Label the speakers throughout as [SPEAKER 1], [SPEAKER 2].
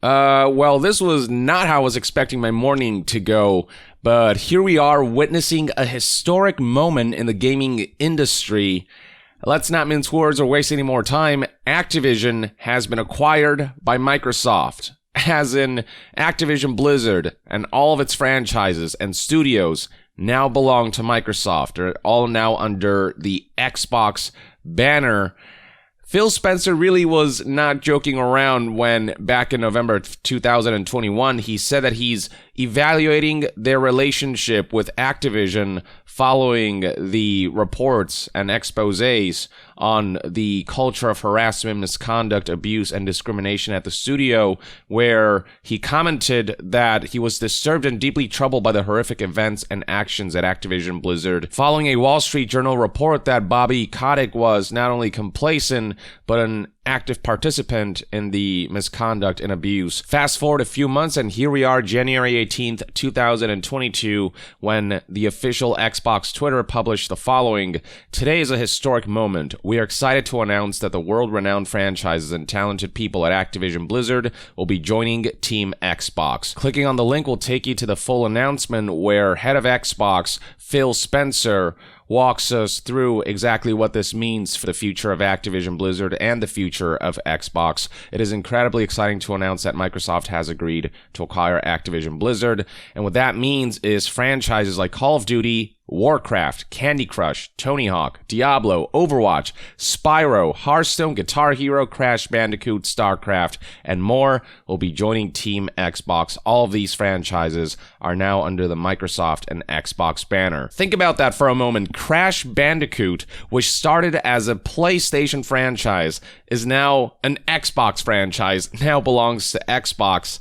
[SPEAKER 1] Well, this was not how I was expecting my morning to go, but here we are witnessing a historic moment in the gaming industry. Let's not mince words or waste any more time. Activision has been acquired by Microsoft, as in Activision Blizzard and all of its franchises and studios now belong to Microsoft. They're all now under the Xbox banner. Phil Spencer really was not joking around when, back in November 2021, he said that he's evaluating their relationship with Activision following the reports and exposés on the culture of harassment, misconduct, abuse, and discrimination at the studio, where he commented that he was disturbed and deeply troubled by the horrific events and actions at Activision Blizzard, following a Wall Street Journal report that Bobby Kotick was not only complacent, but an active participant in the misconduct and abuse. Fast forward a few months, and here we are, January 18th, 2022, when the official Xbox Twitter published the following: "Today is a historic moment. We are excited to announce that the world-renowned franchises and talented people at Activision Blizzard will be joining Team Xbox." Clicking on the link will take you to the full announcement, where head of Xbox, Phil Spencer, walks us through exactly what this means for the future of Activision Blizzard and the future of Xbox. It is incredibly exciting to announce that Microsoft has agreed to acquire Activision Blizzard, and what that means is franchises like Call of Duty, Warcraft, Candy Crush, Tony Hawk, Diablo, Overwatch, Spyro, Hearthstone, Guitar Hero, Crash Bandicoot, StarCraft, and more will be joining Team Xbox. All of these franchises are now under the Microsoft and Xbox banner. Think about that for a moment. Crash Bandicoot, which started as a PlayStation franchise, is now an Xbox franchise, now belongs to Xbox.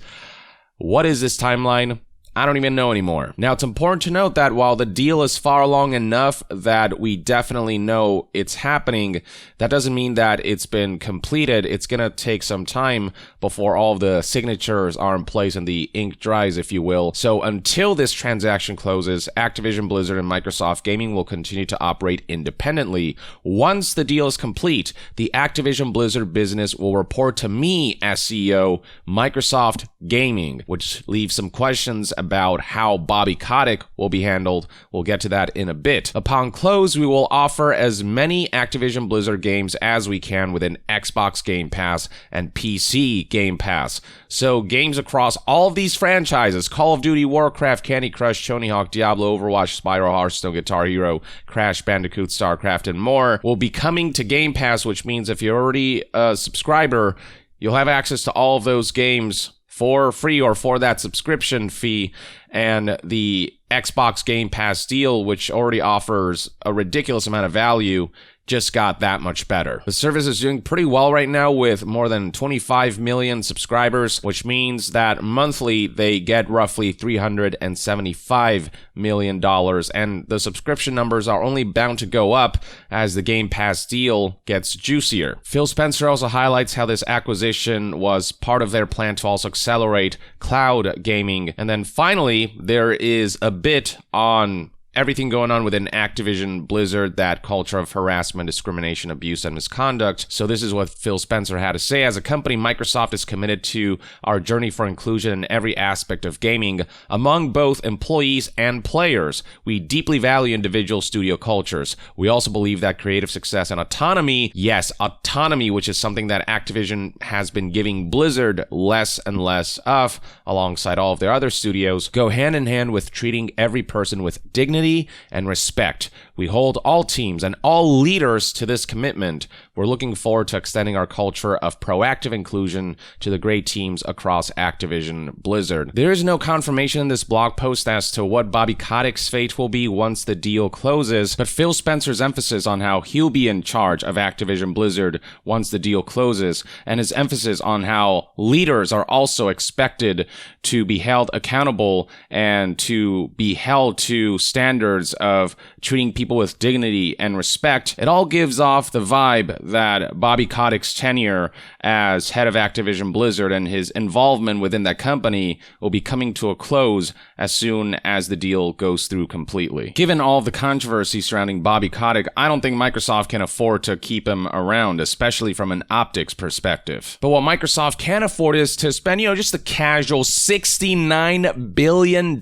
[SPEAKER 1] What is this timeline? I don't even know anymore. Now, it's important to note that while the deal is far along enough that we definitely know it's happening, that doesn't mean that it's been completed. It's going to take some time before all of the signatures are in place and the ink dries, if you will. So until this transaction closes, Activision Blizzard and Microsoft Gaming will continue to operate independently. Once the deal is complete, the Activision Blizzard business will report to me as CEO, Microsoft Gaming, which leaves some questions about how Bobby Kotick will be handled. We'll get to that in a bit. Upon close, we will offer as many Activision Blizzard games as we can within Xbox Game Pass and PC Game Pass. So games across all of these franchises, Call of Duty, Warcraft, Candy Crush, Tony Hawk, Diablo, Overwatch, Spyro, Hearthstone, Guitar Hero, Crash Bandicoot, StarCraft, and more, will be coming to Game Pass, which means if you're already a subscriber, you'll have access to all of those games for free or for that subscription fee. And the Xbox Game Pass deal, which already offers a ridiculous amount of value, just got that much better. The service is doing pretty well right now with more than 25 million subscribers, which means that monthly they get roughly $375 million, and the subscription numbers are only bound to go up as the Game Pass deal gets juicier. Phil Spencer also highlights how this acquisition was part of their plan to also accelerate cloud gaming. And then finally, there is a bit on everything going on within Activision Blizzard, that culture of harassment, discrimination, abuse, and misconduct. So this is what Phil Spencer had to say. As a company, Microsoft is committed to our journey for inclusion in every aspect of gaming among both employees and players. We deeply value individual studio cultures. We also believe that creative success and autonomy, yes, autonomy, which is something that Activision has been giving Blizzard less and less of, alongside all of their other studios, go hand in hand with treating every person with dignity and respect. We hold all teams and all leaders to this commitment. We're looking forward to extending our culture of proactive inclusion to the great teams across Activision Blizzard. There is no confirmation in this blog post as to what Bobby Kotick's fate will be once the deal closes, but Phil Spencer's emphasis on how he'll be in charge of Activision Blizzard once the deal closes, and his emphasis on how leaders are also expected to be held accountable and to be held to standards of treating people people with dignity and respect. It all gives off the vibe that Bobby Kotick's tenure as head of Activision Blizzard and his involvement within that company will be coming to a close as soon as the deal goes through completely. Given all of the controversy surrounding Bobby Kotick, I don't think Microsoft can afford to keep him around, especially from an optics perspective. But what Microsoft can afford is to spend, just a casual $69 billion,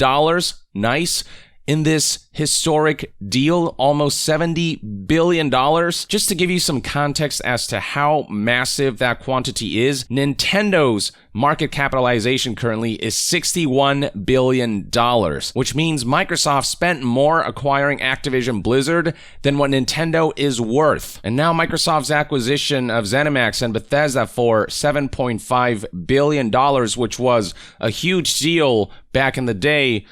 [SPEAKER 1] nice, in this historic deal, almost $70 billion. Just to give you some context as to how massive that quantity is, Nintendo's market capitalization currently is $61 billion, which means Microsoft spent more acquiring Activision Blizzard than what Nintendo is worth. And now Microsoft's acquisition of ZeniMax and Bethesda for $7.5 billion, which was a huge deal back in the day,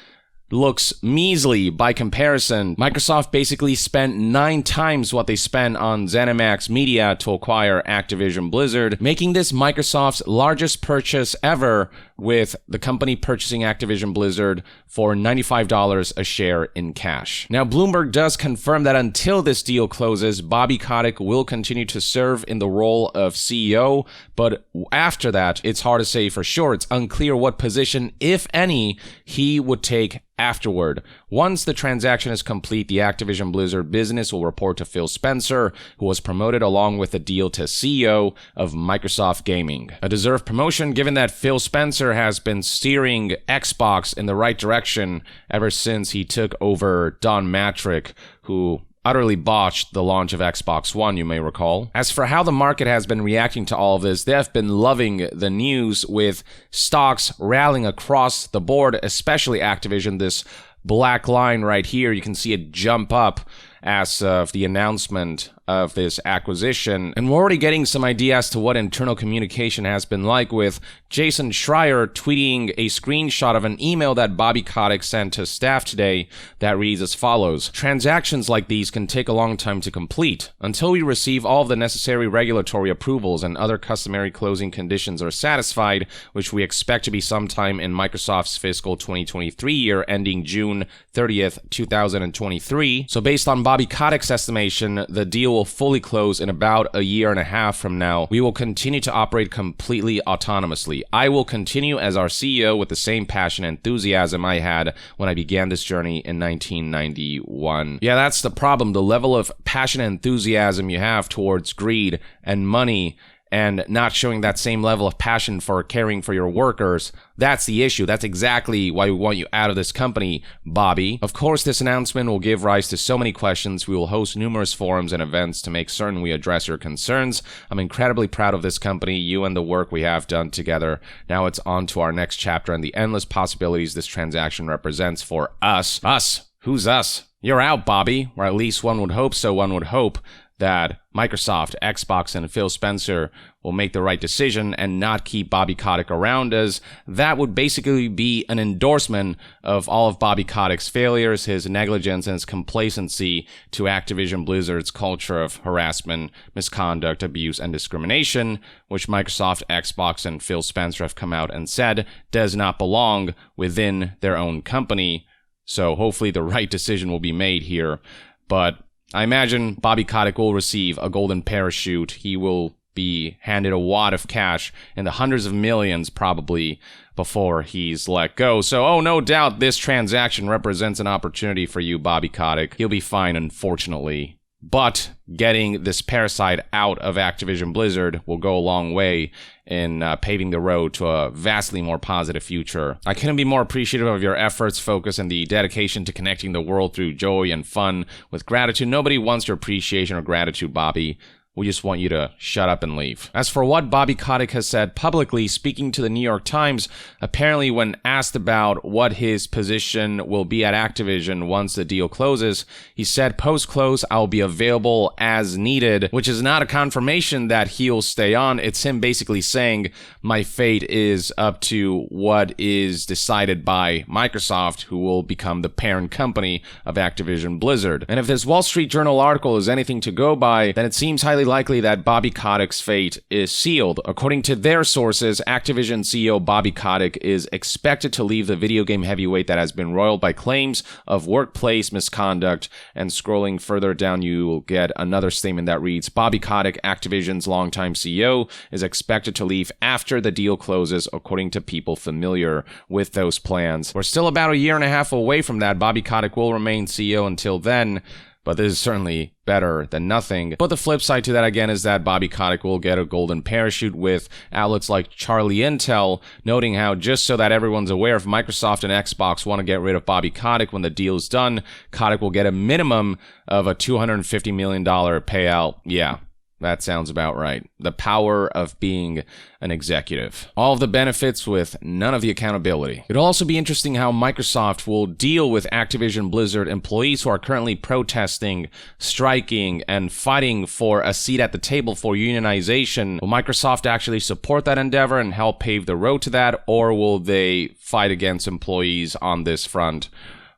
[SPEAKER 1] looks measly by comparison. Microsoft basically spent 9 times what they spent on ZeniMax Media to acquire Activision Blizzard, making this Microsoft's largest purchase ever, with the company purchasing Activision Blizzard for $95 a share in cash. Now, Bloomberg does confirm that until this deal closes, Bobby Kotick will continue to serve in the role of CEO, but after that, it's hard to say for sure. It's unclear what position, if any, he would take afterward. Once the transaction is complete, the Activision Blizzard business will report to Phil Spencer, who was promoted along with the deal to CEO of Microsoft Gaming. A deserved promotion given that Phil Spencer has been steering Xbox in the right direction ever since he took over Don Matrick, who utterly botched the launch of Xbox One, you may recall. As for how the market has been reacting to all of this, they have been loving the news, with stocks rallying across the board, especially Activision. This black line right here, you can see it jump up as of the announcement of this acquisition. And we're already getting some idea as to what internal communication has been like, with Jason Schreier tweeting a screenshot of an email that Bobby Kotick sent to staff today that reads as follows: "Transactions like these can take a long time to complete. Until we receive all of the necessary regulatory approvals and other customary closing conditions are satisfied, which we expect to be sometime in Microsoft's fiscal 2023 year ending June 30th, 2023. So based on Bobby Kotick's estimation, the deal will fully close in about a year and a half from now. We will continue to operate completely autonomously. I will continue as our CEO with the same passion and enthusiasm I had when I began this journey in 1991. Yeah, that's the problem. The level of passion and enthusiasm you have towards greed and money, and not showing that same level of passion for caring for your workers. That's the issue. That's exactly why we want you out of this company, Bobby. Of course, this announcement will give rise to so many questions. We will host numerous forums and events to make certain we address your concerns. I'm incredibly proud of this company, you, and the work we have done together. Now it's on to our next chapter and the endless possibilities this transaction represents for us." Us? Who's us? You're out, Bobby. Or at least one would hope so. One would hope that Microsoft, Xbox, and Phil Spencer will make the right decision and not keep Bobby Kotick around, as that would basically be an endorsement of all of Bobby Kotick's failures, his negligence, and his complacency to Activision Blizzard's culture of harassment, misconduct, abuse, and discrimination, which Microsoft, Xbox, and Phil Spencer have come out and said does not belong within their own company. So hopefully the right decision will be made here. But I imagine Bobby Kotick will receive a golden parachute. He will be handed a wad of cash in the hundreds of millions probably before he's let go. So, no doubt this transaction represents an opportunity for you, Bobby Kotick. He'll be fine, unfortunately. But getting this parasite out of Activision Blizzard will go a long way in paving the road to a vastly more positive future. I couldn't be more appreciative of your efforts, focus, and the dedication to connecting the world through joy and fun with gratitude. Nobody wants your appreciation or gratitude, Bobby. We just want you to shut up and leave. As for what Bobby Kotick has said publicly, speaking to the New York Times, apparently when asked about what his position will be at Activision once the deal closes, he said, "Post-close, I'll be available as needed," which is not a confirmation that he'll stay on. It's him basically saying, my fate is up to what is decided by Microsoft, who will become the parent company of Activision Blizzard. And if this Wall Street Journal article is anything to go by, then it seems highly likely that Bobby Kotick's fate is sealed. According to their sources, Activision CEO Bobby Kotick is expected to leave the video game heavyweight that has been roiled by claims of workplace misconduct. And scrolling further down, you will get another statement that reads, Bobby Kotick, Activision's longtime CEO, is expected to leave after the deal closes, according to people familiar with those plans. We're still about a year and a half away from that. Bobby Kotick will remain CEO until then, but this is certainly better than nothing. But the flip side to that, again, is that Bobby Kotick will get a golden parachute, with outlets like Charlie Intel noting how, just so that everyone's aware, if Microsoft and Xbox want to get rid of Bobby Kotick when the deal is done, Kotick will get a minimum of a $250 million payout. Yeah, that sounds about right. The power of being an executive. All of the benefits with none of the accountability. It'll also be interesting how Microsoft will deal with Activision Blizzard employees who are currently protesting, striking, and fighting for a seat at the table for unionization. Will Microsoft actually support that endeavor and help pave the road to that, or will they fight against employees on this front?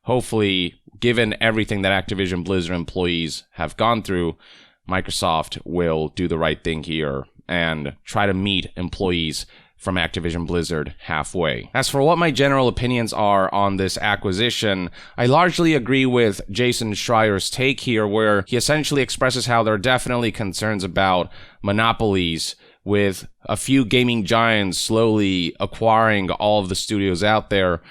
[SPEAKER 1] Hopefully, given everything that Activision Blizzard employees have gone through, Microsoft will do the right thing here and try to meet employees from Activision Blizzard halfway. As for what my general opinions are on this acquisition, I largely agree with Jason Schreier's take here, where he essentially expresses how there are definitely concerns about monopolies, with a few gaming giants slowly acquiring all of the studios out there.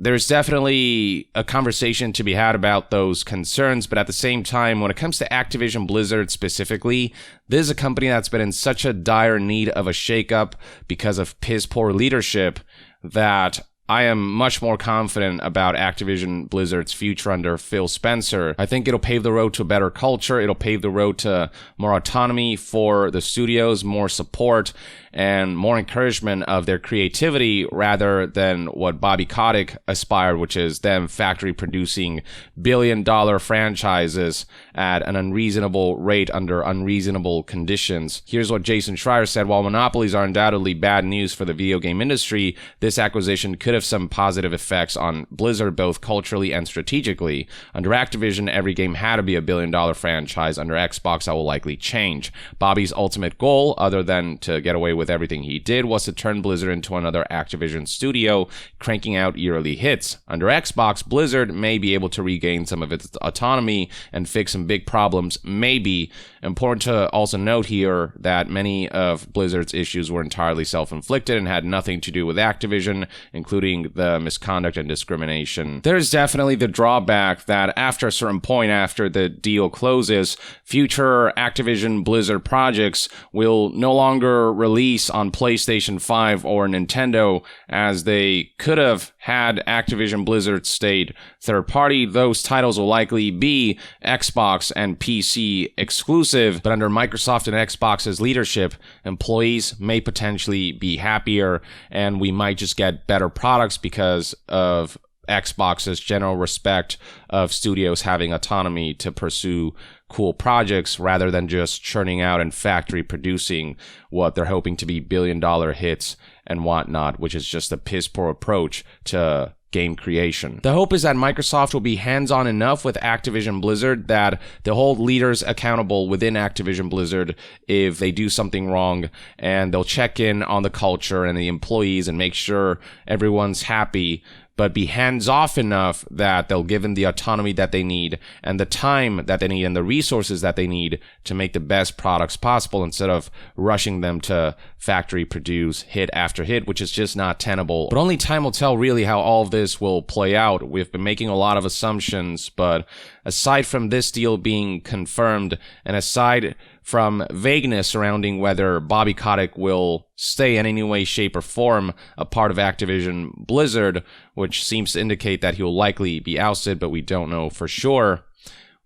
[SPEAKER 1] There's definitely a conversation to be had about those concerns, but at the same time, when it comes to Activision Blizzard specifically, this is a company that's been in such a dire need of a shakeup because of piss-poor leadership that I am much more confident about Activision Blizzard's future under Phil Spencer. I think it'll pave the road to a better culture. It'll pave the road to more autonomy for the studios, more support, and more encouragement of their creativity, rather than what Bobby Kotick aspired, which is them factory producing billion-dollar franchises at an unreasonable rate under unreasonable conditions. Here's what Jason Schreier said: while monopolies are undoubtedly bad news for the video game industry, this acquisition could have some positive effects on Blizzard, both culturally and strategically. Under Activision, every game had to be a billion-dollar franchise. Under Xbox, that will likely change. Bobby's ultimate goal, other than to get away with everything he did, was to turn Blizzard into another Activision studio, cranking out yearly hits. Under Xbox, Blizzard may be able to regain some of its autonomy and fix some big problems, maybe. Important to also note here that many of Blizzard's issues were entirely self-inflicted and had nothing to do with Activision, including the misconduct and discrimination. There's definitely the drawback that after a certain point, after the deal closes, future Activision Blizzard projects will no longer release on PlayStation 5 or Nintendo, as they could have had Activision Blizzard stayed third party. Those titles will likely be Xbox and PC exclusive, but under Microsoft and Xbox's leadership, employees may potentially be happier, and we might just get better products because of Xbox's general respect of studios having autonomy to pursue cool projects rather than just churning out and factory producing what they're hoping to be billion-dollar hits and whatnot, which is just a piss-poor approach to game creation. The hope is that Microsoft will be hands-on enough with Activision Blizzard that they'll hold leaders accountable within Activision Blizzard if they do something wrong, and they'll check in on the culture and the employees and make sure everyone's happy, but be hands-off enough that they'll give them the autonomy that they need and the time that they need and the resources that they need to make the best products possible, instead of rushing them to factory produce hit after hit, which is just not tenable. But only time will tell really how all of this will play out. We've been making a lot of assumptions, but aside from this deal being confirmed, and aside from vagueness surrounding whether Bobby Kotick will stay in any way, shape, or form a part of Activision Blizzard, which seems to indicate that he'll likely be ousted, but we don't know for sure.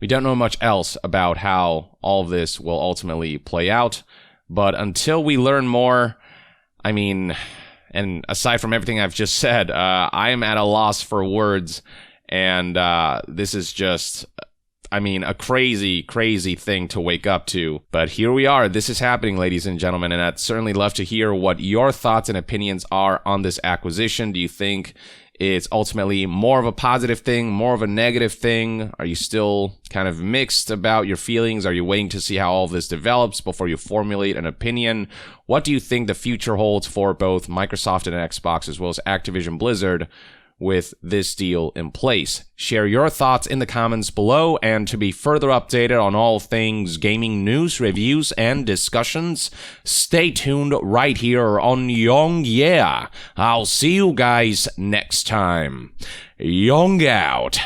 [SPEAKER 1] We don't know much else about how all of this will ultimately play out, but until we learn more, I mean, and aside from everything I've just said, I am at a loss for words, and this is just, I mean, a crazy, crazy thing to wake up to. But here we are. This is happening, ladies and gentlemen, and I'd certainly love to hear what your thoughts and opinions are on this acquisition. Do you think it's ultimately more of a positive thing, more of a negative thing? Are you still kind of mixed about your feelings? Are you waiting to see how all of this develops before you formulate an opinion? What do you think the future holds for both Microsoft and Xbox, as well as Activision Blizzard, with this deal in place? Share your thoughts in the comments below, and to be further updated on all things gaming news, reviews, and discussions, stay tuned right here on Young Yeah. I'll see you guys next time. Young out.